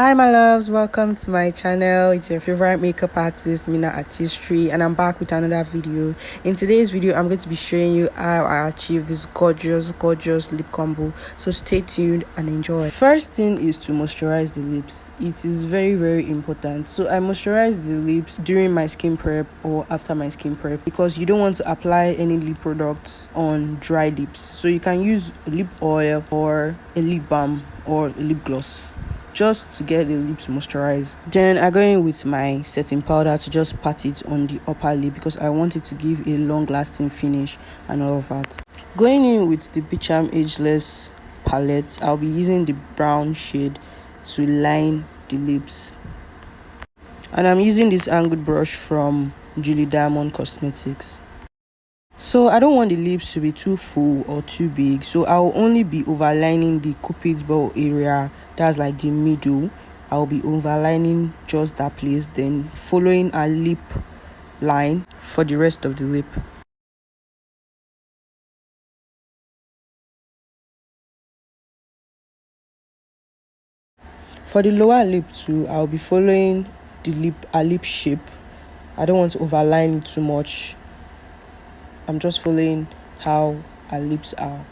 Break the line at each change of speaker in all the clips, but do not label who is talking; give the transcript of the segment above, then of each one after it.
Hi my loves, welcome to my channel. It's your favorite makeup artist, Mina Artistry, and I'm back with another video. In today's video, I'm going to be showing you how I achieved this gorgeous lip combo. So stay tuned and enjoy. First thing is to moisturize the lips. It is very important. So I moisturize the lips during my skin prep or after my skin prep because you don't want to apply any lip products on dry lips. So you can use a lip oil or a lip balm or a lip gloss just to get the lips moisturized. Then I go in with my setting powder to just pat it on the upper lip because I want it to give a long lasting finish and all of that. Going in with the Becharm Ageless palette, I'll be using the brown shade to line the lips, and I'm using this angled brush from Juliediamond Cosmetics. So I don't want the lips to be too full or too big, so I'll only be overlining the cupid's bow area, that's like the middle. I'll be overlining just that place, then following a lip line for the rest of the lip. For the lower lip too, I'll be following the lip shape. I don't want to overline it too much. I'm just following how our lips are.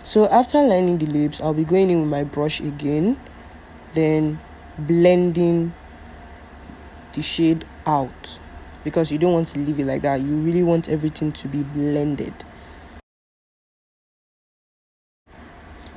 So after lining the lips, I'll be going in with my brush again, then blending the shade out because you don't want to leave it like that. You really want everything to be blended.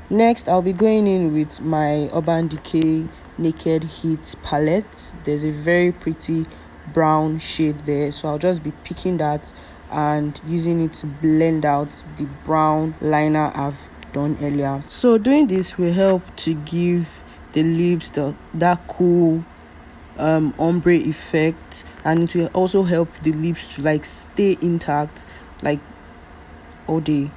Next, I'll be going in with my Urban Decay Naked Heat palette. There's a very pretty brown shade there, so I'll just be picking that and using it to blend out the brown liner I've done earlier. So doing this will help to give the lips that cool ombre effect, and it will also help the lips to like stay intact like all day.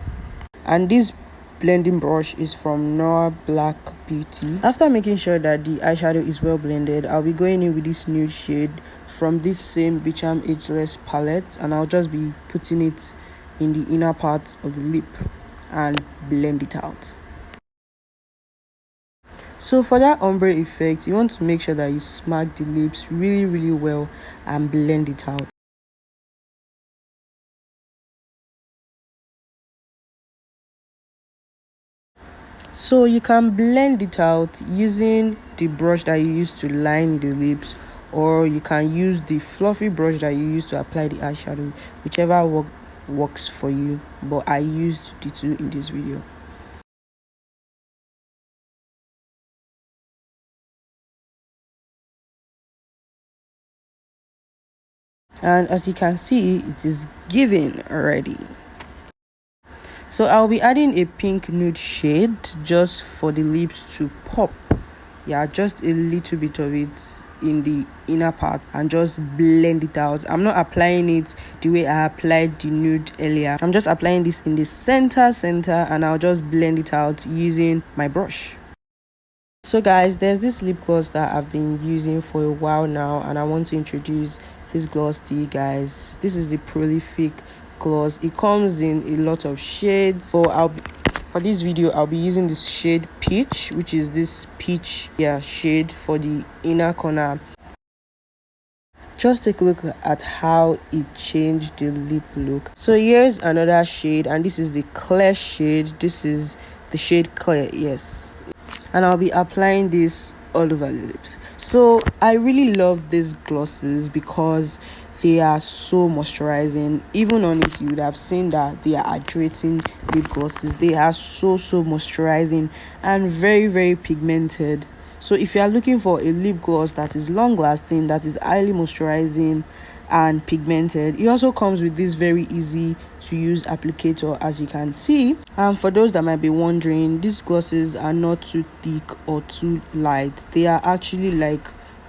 And this blending brush is from Noir Black Beauty. After making sure that the eyeshadow is well blended, I'll be going in with this nude shade from this same Becharm Ageless palette, and I'll just be putting it in the inner part of the lip and blend it out. So for that ombre effect, you want to make sure that you smack the lips really well and blend it out. So you can blend it out using the brush that you use to line the lips, or you can use the fluffy brush that you use to apply the eyeshadow, whichever works for you, but I used the two in this video. And as you can see, it is giving already. So I'll be adding a pink nude shade just for the lips to pop. Yeah, just a little bit of it in the inner part and just blend it out. I'm not applying it the way I applied the nude earlier. I'm just applying this in the center and I'll just blend it out using my brush. So guys, there's this lip gloss that I've been using for a while now, and I want to introduce this gloss to you guys. This is the Prolific gloss. It comes in a lot of shades, so for this video I'll be using this shade Peach, which is this peach shade for the inner corner. Just take a look at how it changed the lip look. So here's another shade, and this is the clear shade. This is the shade Clear, yes, and I'll be applying this all over the lips. So I really love these glosses because they are so moisturizing. Even on it, you would have seen that they are hydrating lip glosses. They are so moisturizing and very pigmented. So if you are looking for a lip gloss that is long lasting, that is highly moisturizing and pigmented, it also comes with this very easy to use applicator, as you can see. For those that might be wondering, these glosses are not too thick or too light. They are actually like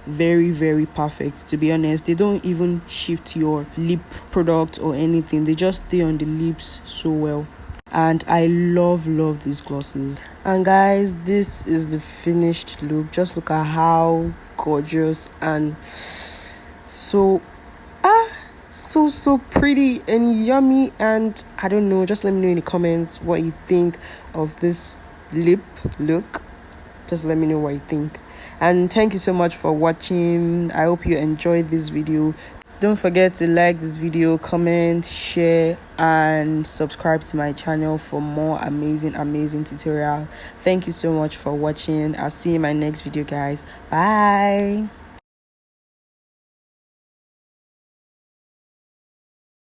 very, very perfect. To be honest, they don't even shift your lip product or anything. They just stay on the lips so well, and I love these glosses. And guys, this is the finished look. Just look at how gorgeous and so pretty and yummy. And I don't know, just let me know in the comments what you think of this lip look. Just let me know what you think. And thank you so much for watching. I hope you enjoyed this video. Don't forget to like this video, comment, share, and subscribe to my channel for more amazing tutorial. Thank you so much for watching. I'll see you in my next video, guys. Bye.